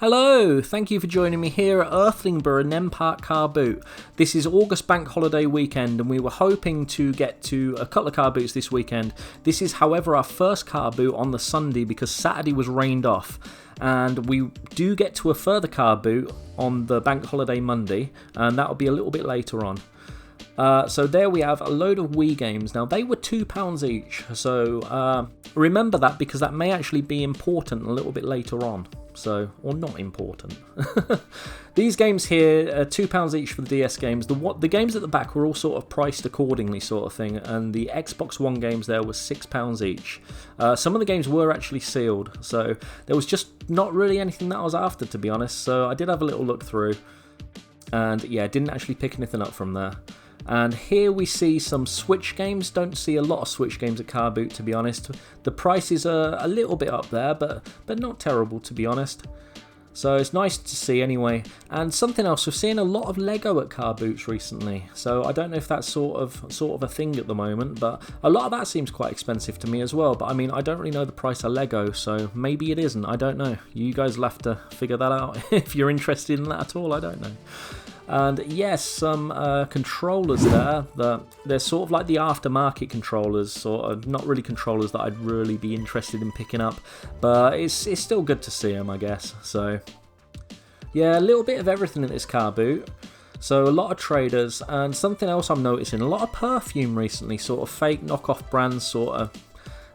Hello, thank you for joining me here at Irthlingborough Nene Park car boot. This is August bank holiday weekend and we were hoping to get to a couple of car boots this weekend. This is however our first car boot on the Sunday because Saturday was rained off. And we do get to a further car boot on the bank holiday Monday, and that'll be a little bit later on. So there we have a load of Wii games. Now they were £2 each, so remember that because that may actually be important a little bit later on. So, or not important. These games here are £2 each for the DS games. The games at the back were all sort of priced accordingly, sort of thing, and the Xbox One games there were £6 each. Some of the games were actually sealed, so there was just not really anything that I was after, to be honest. So I did have a little look through, and yeah, didn't actually pick anything up from there. And here we see some Switch games. Don't see a lot of Switch games at car boot, to be honest. The prices are a little bit up there, but not terrible, to be honest. So it's nice to see anyway. And something else, we're seeing a lot of Lego at car boots recently. So I don't know if that's sort of a thing at the moment, but a lot of that seems quite expensive to me as well. But I mean, I don't really know the price of Lego, so maybe it isn't. I don't know. You guys will have to figure that out if you're interested in that at all. I don't know. And yes, some controllers there. They're sort of like the aftermarket controllers, sort of not really controllers that I'd really be interested in picking up, but it's still good to see them, I guess. So yeah, a little bit of everything in this car boot. So a lot of traders, and something else I'm noticing, a lot of perfume recently, sort of fake knockoff brands, sort of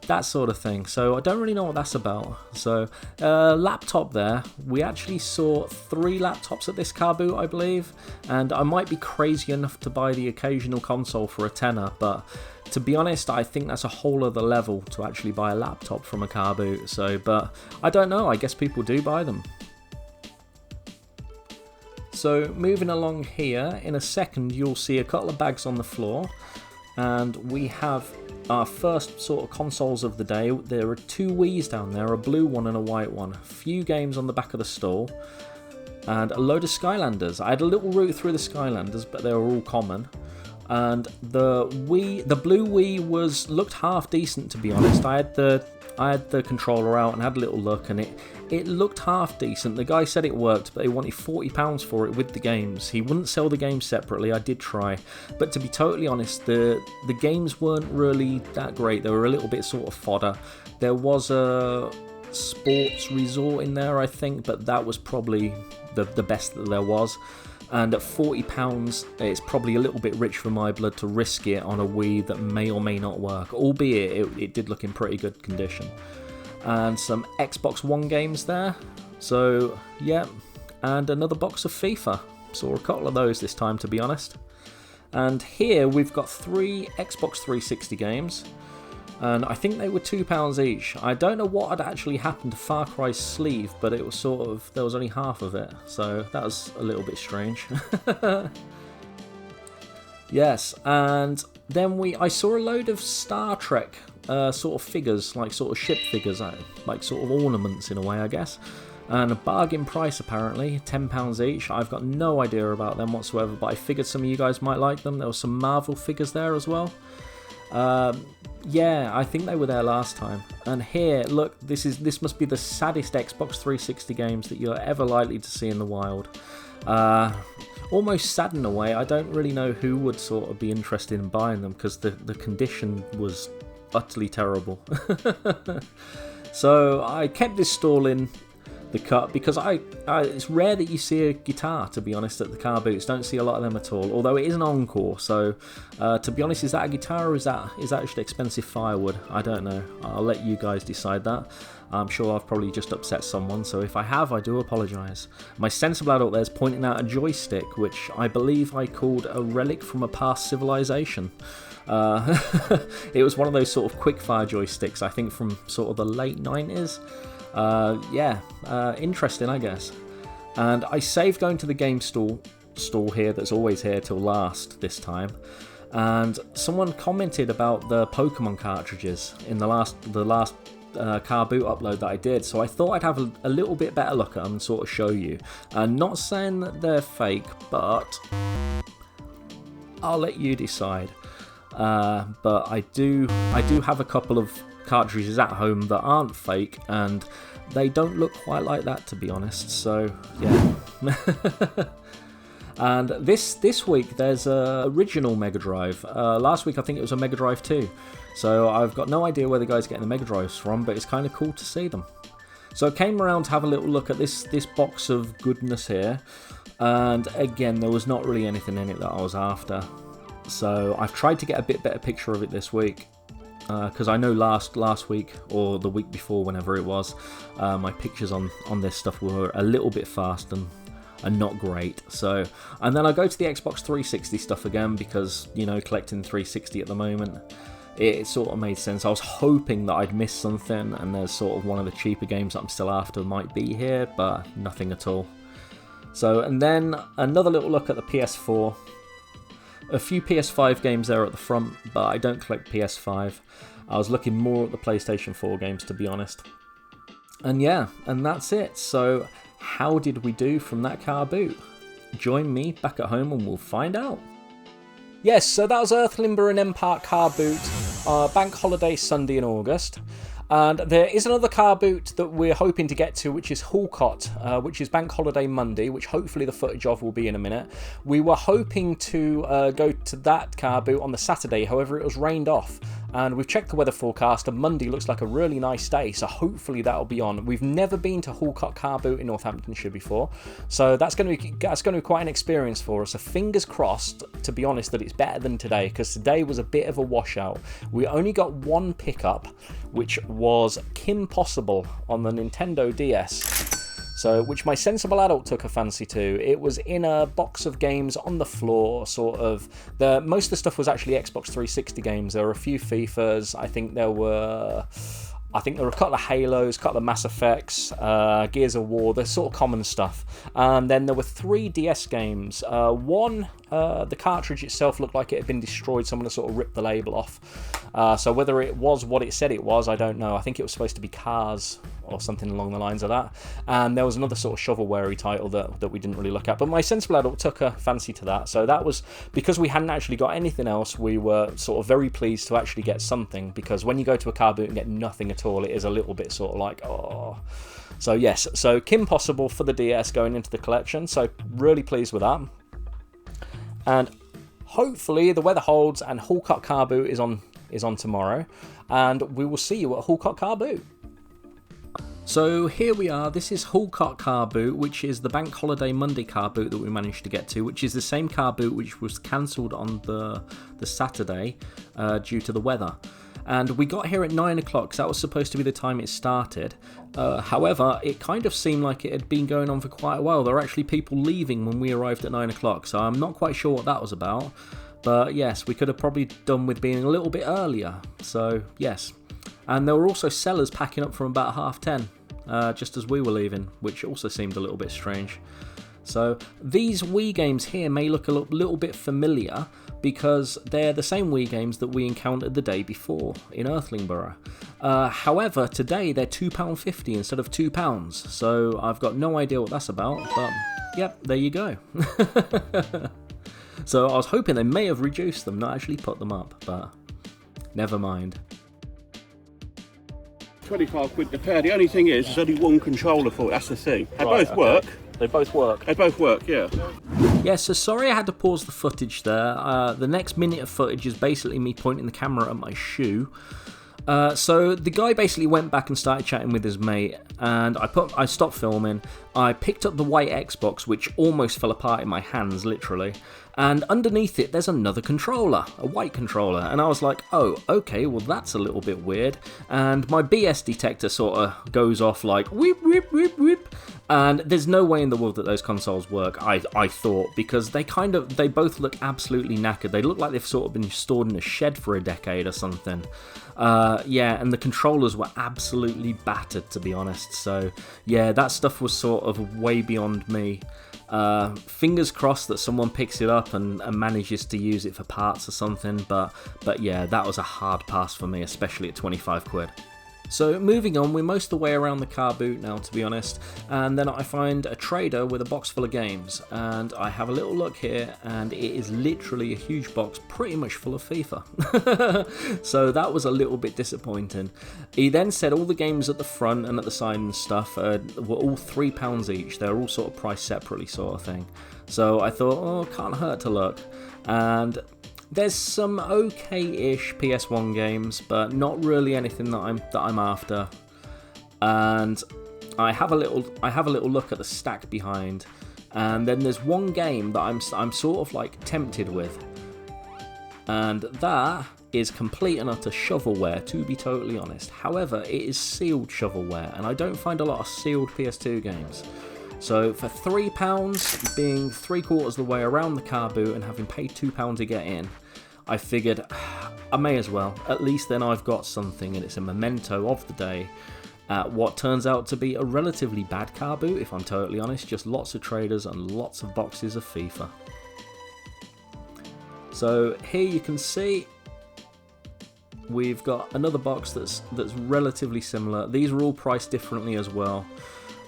that sort of thing. So I don't really know what that's about. So laptop there, we actually saw 3 laptops at this car boot, I believe, and I might be crazy enough to buy the occasional console for a tenner, but to be honest, I think that's a whole other level to actually buy a laptop from a car boot. So, but I don't know, I guess people do buy them. So moving along here, in a second you'll see a couple of bags on the floor, and we have our first sort of consoles of the day. There are 2 Wiis down there, a blue one and a white one. A few games on the back of the stall, and a load of Skylanders. I had a little route through the Skylanders, but they were all common. And the blue Wii looked half decent, to be honest. I had the controller out and had a little look, and it looked half decent. The guy said it worked, but they wanted £40 for it with the games. He wouldn't sell the games separately. I did try, but to be totally honest, the games weren't really that great. They were a little bit sort of fodder. There was a sports resort in there, I think, but that was probably the best that there was. And at £40, it's probably a little bit rich for my blood to risk it on a Wii that may or may not work, albeit it did look in pretty good condition. And some Xbox One games there. So, yeah, and another box of FIFA. Saw a couple of those this time, to be honest. And here we've got 3 Xbox 360 games, and I think they were £2 each. I don't know what had actually happened to Far Cry's sleeve, but it was sort of, there was only half of it, so that was a little bit strange. Yes, and then I saw a load of Star Trek sort of figures, like sort of ship figures, like sort of ornaments in a way, I guess. And a bargain price apparently, £10 each. I've got no idea about them whatsoever, but I figured some of you guys might like them. There were some Marvel figures there as well. Yeah, I think they were there last time. And here, look, this must be the saddest Xbox 360 games that you're ever likely to see in the wild. Almost sad in a way. I don't really know who would sort of be interested in buying them because the condition was utterly terrible. So I kept this stall in the cut because it's rare that you see a guitar, to be honest, at the car boots. Don't see a lot of them at all, although it is an encore. So to be honest, is that a guitar or is that actually expensive firewood? I don't know. I'll let you guys decide that. I'm sure I've probably just upset someone, so if I have, I do apologise. My sensible adult there's pointing out a joystick, which I believe I called a relic from a past civilization. It was one of those sort of quickfire joysticks, I think from sort of the late 90s. Interesting, I guess. And I saved going to the game stall here that's always here till last this time. And someone commented about the Pokemon cartridges in the last car boot upload that I did, so I thought I'd have a little bit better look at them and sort of show you. Not saying that they're fake, but I'll let you decide. But I do have a couple of cartridges at home that aren't fake, and they don't look quite like that, to be honest. So yeah. And this week there's a original Mega Drive. Last week I think it was a Mega Drive 2. So I've got no idea where the guy's getting the Mega Drives from, but it's kind of cool to see them. So I came around to have a little look at this box of goodness here, and again there was not really anything in it that I was after. So I've tried to get a bit better picture of it this week, because I know last week or the week before, whenever it was, my pictures on this stuff were a little bit fast and not great. So, and then I go to the Xbox 360 stuff again because, you know, collecting 360 at the moment, it sort of made sense. I was hoping that I'd missed something, and there's sort of one of the cheaper games that I'm still after might be here, but nothing at all. So, and then another little look at the PS4. A few PS5 games there at the front, but I don't collect PS5. I was looking more at the PlayStation 4 games, to be honest. And yeah, and that's it. So, how did we do from that car boot? Join me back at home and we'll find out. Yes, so that was Irthlingborough Nene Park car boot, bank holiday Sunday in August. And there is another car boot that we're hoping to get to, which is Holcot, which is bank holiday Monday, which hopefully the footage of will be in a minute. We were hoping to go to that car boot on the Saturday, however it was rained off. And we've checked the weather forecast, and Monday looks like a really nice day, so hopefully that'll be on. We've never been to Holcot car boot in Northamptonshire before, so that's going to be quite an experience for us. So fingers crossed, to be honest, that it's better than today, because today was a bit of a washout. We only got one pickup, which was Kim Possible on the Nintendo DS. So, which my sensible adult took a fancy to. It was in a box of games on the floor, sort of. Most of the stuff was actually Xbox 360 games. There were a few FIFAs. I think there were a couple of Halos, a couple of Mass Effects, Gears of War, the sort of common stuff. And then there were 3 DS games. One, the cartridge itself looked like it had been destroyed. Someone had sort of ripped the label off. So whether it was what it said it was, I don't know. I think it was supposed to be Cars or something along the lines of that. And there was another sort of shovelware-y title that we didn't really look at. But my sensible adult took a fancy to that. So that was, because we hadn't actually got anything else, we were sort of very pleased to actually get something. Because when you go to a car boot and get nothing at all, it is a little bit sort of like, oh. So yes, so Kim Possible for the DS going into the collection. So really pleased with that. And hopefully the weather holds and Holcot car boot is on tomorrow. And we will see you at Holcot car boot. So here we are, this is Holcot car boot, which is the bank holiday Monday car boot that we managed to get to, which is the same car boot which was cancelled on the Saturday due to the weather. And we got here at 9 o'clock, because that was supposed to be the time it started. However, it kind of seemed like it had been going on for quite a while. There were actually people leaving when we arrived at 9 o'clock, so I'm not quite sure what that was about. But yes, we could have probably done with being a little bit earlier, so yes. And there were also sellers packing up from about 10:30, just as we were leaving, which also seemed a little bit strange. So these Wii games here may look a little bit familiar, because they're the same Wii games that we encountered the day before in Irthlingborough. However, today they're £2.50 instead of £2, so I've got no idea what that's about, but yep, there you go. So I was hoping they may have reduced them, not actually put them up, but never mind. 25 quid a pair. The only thing is, there's only one controller for it, that's the thing. They Right, both work. They both work. They both work, yeah. Yeah, so sorry I had to pause the footage there. The next minute of footage is basically me pointing the camera at my shoe. So the guy basically went back and started chatting with his mate, and I stopped filming. I picked up the white Xbox, which almost fell apart in my hands, literally. And underneath it, there's another controller, a white controller. And I was like, oh, okay, well, that's a little bit weird. And my BS detector sort of goes off like, whip, whip, whip, whip. And there's no way in the world that those consoles work, I thought, because they both look absolutely knackered. They look like they've sort of been stored in a shed for a decade or something. Yeah, and the controllers were absolutely battered, to be honest. So, yeah, that stuff was sort of way beyond me. Fingers crossed that someone picks it up and manages to use it for parts or something, but yeah, that was a hard pass for me, especially at 25 quid. So moving on, we're most of the way around the car boot now, to be honest, and then I find a trader with a box full of games, and I have a little look here, and it is literally a huge box pretty much full of FIFA. So that was a little bit disappointing. He then said all the games at the front and at the side and stuff were all £3 each. They're all sort of priced separately, sort of thing. So I thought, oh, can't hurt to look. And there's some okay-ish PS1 games, but not really anything that I'm after. And I have a little look at the stack behind, and then there's one game that I'm sort of like tempted with, and that is complete and utter shovelware, to be totally honest. However, it is sealed shovelware, and I don't find a lot of sealed PS2 games. So for £3, being 3/4 of the way around the car boot and having paid £2 to get in, I figured I may as well. At least then I've got something, and it's a memento of the day at what turns out to be a relatively bad car boot, if I'm totally honest. Just lots of traders and lots of boxes of FIFA. So here you can see we've got another box that's relatively similar. These are all priced differently as well.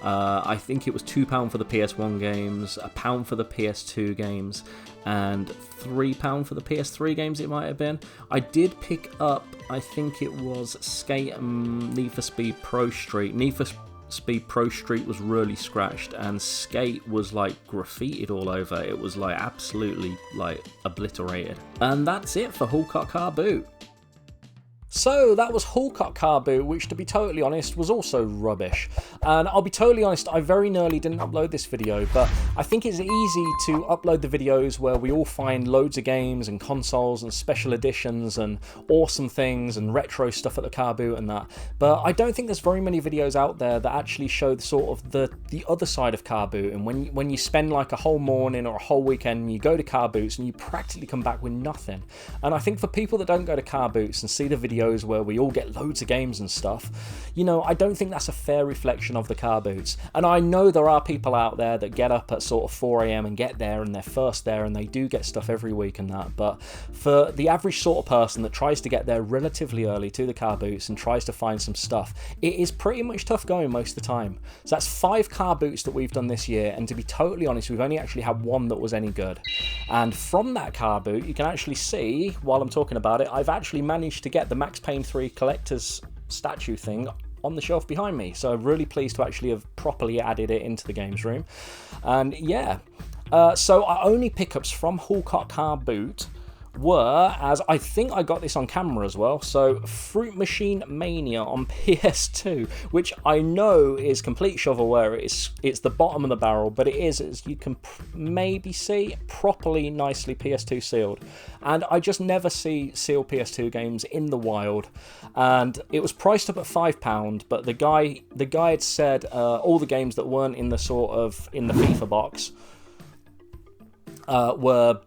I think it was £2 for the PS1 games, £1 for the PS2 games, and £3 for the PS3 games it might have been. I did pick up, I think it was Skate and Need for Speed Pro Street. Need for Speed Pro Street was really scratched, and Skate was like graffitied all over. It was like absolutely like obliterated. And that's it for Holcot Car Boot. So that was Holcot Car Boot, which to be totally honest was also rubbish. And I'll be totally honest, I very nearly didn't upload this video, but I think it's easy to upload the videos where we all find loads of games and consoles and special editions and awesome things and retro stuff at the car boot and that. But I don't think there's very many videos out there that actually show sort of the other side of car boot. And when you spend like a whole morning or a whole weekend and you go to car boots and you practically come back with nothing. And I think for people that don't go to car boots and see the videos where we all get loads of games and stuff, you know, I don't think that's a fair reflection of the car boots. And I know there are people out there that get up at sort of 4 AM and get there and they're first there and they do get stuff every week and that, but for the average sort of person that tries to get there relatively early to the car boots and tries to find some stuff, it is pretty much tough going most of the time. So that's 5 car boots that we've done this year, and to be totally honest, we've only actually had one that was any good. And from that car boot, you can actually see, while I'm talking about it, I've actually managed to get the Max Payne 3 collector's statue thing on the shelf behind me, so I'm really pleased to actually have properly added it into the games room. And yeah, so our only pickups from Holcot Car Boot were, as I think I got this on camera as well, so Fruit Machine Mania on PS2, which I know is complete shovelware. It's the bottom of the barrel, but it is, as you can maybe see, properly nicely PS2 sealed. And I just never see sealed PS2 games in the wild. And it was priced up at £5, but the guy had said all the games that weren't in the FIFA box were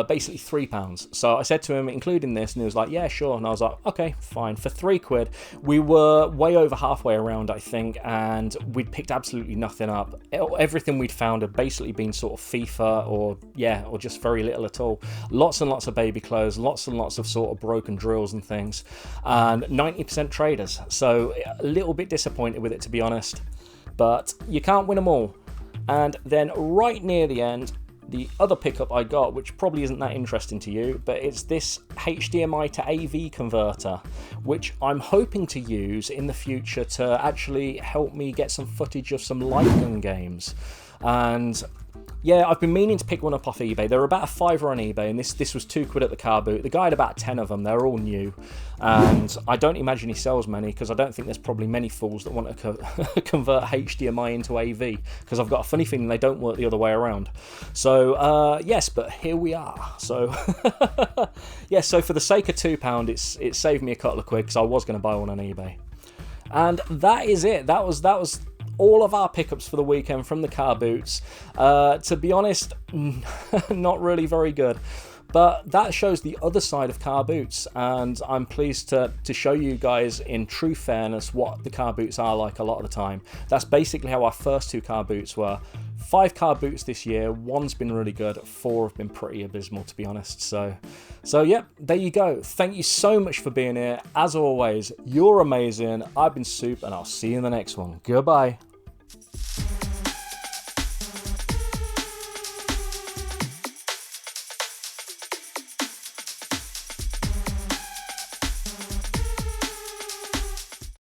basically £3. So I said to him, including this, and he was like, yeah, sure. And I was like, okay, fine. For £3, we were way over halfway around, I think, and we'd picked absolutely nothing up. Everything we'd found had basically been sort of FIFA or just very little at all. Lots and lots of baby clothes, lots and lots of sort of broken drills and things, and 90% traders. So a little bit disappointed with it, to be honest, but you can't win them all. And then right near the end, the other pickup I got, which probably isn't that interesting to you, but it's this HDMI to AV converter, which I'm hoping to use in the future to actually help me get some footage of some light gun games. And yeah, I've been meaning to pick one up off eBay. They're about £5 on eBay, and this was £2 at the car boot. The guy had about 10 of them. They're all new, and I don't imagine he sells many, because I don't think there's probably many fools that want to convert HDMI into AV, because I've got a funny feeling they don't work the other way around. So yes, but here we are. So yeah, so for the sake of £2, it saved me a couple of quid, because I was going to buy one on eBay. And that is it. That was all of our pickups for the weekend from the car boots. To be honest, not really very good. But that shows the other side of car boots, and I'm pleased to show you guys in true fairness what the car boots are like a lot of the time. That's basically how our first 2 car boots were. 5 car boots this year, 1's been really good, 4 have been pretty abysmal, to be honest. So yeah, there you go. Thank you so much for being here. As always, you're amazing. I've been Soup, and I'll see you in the next one. Goodbye.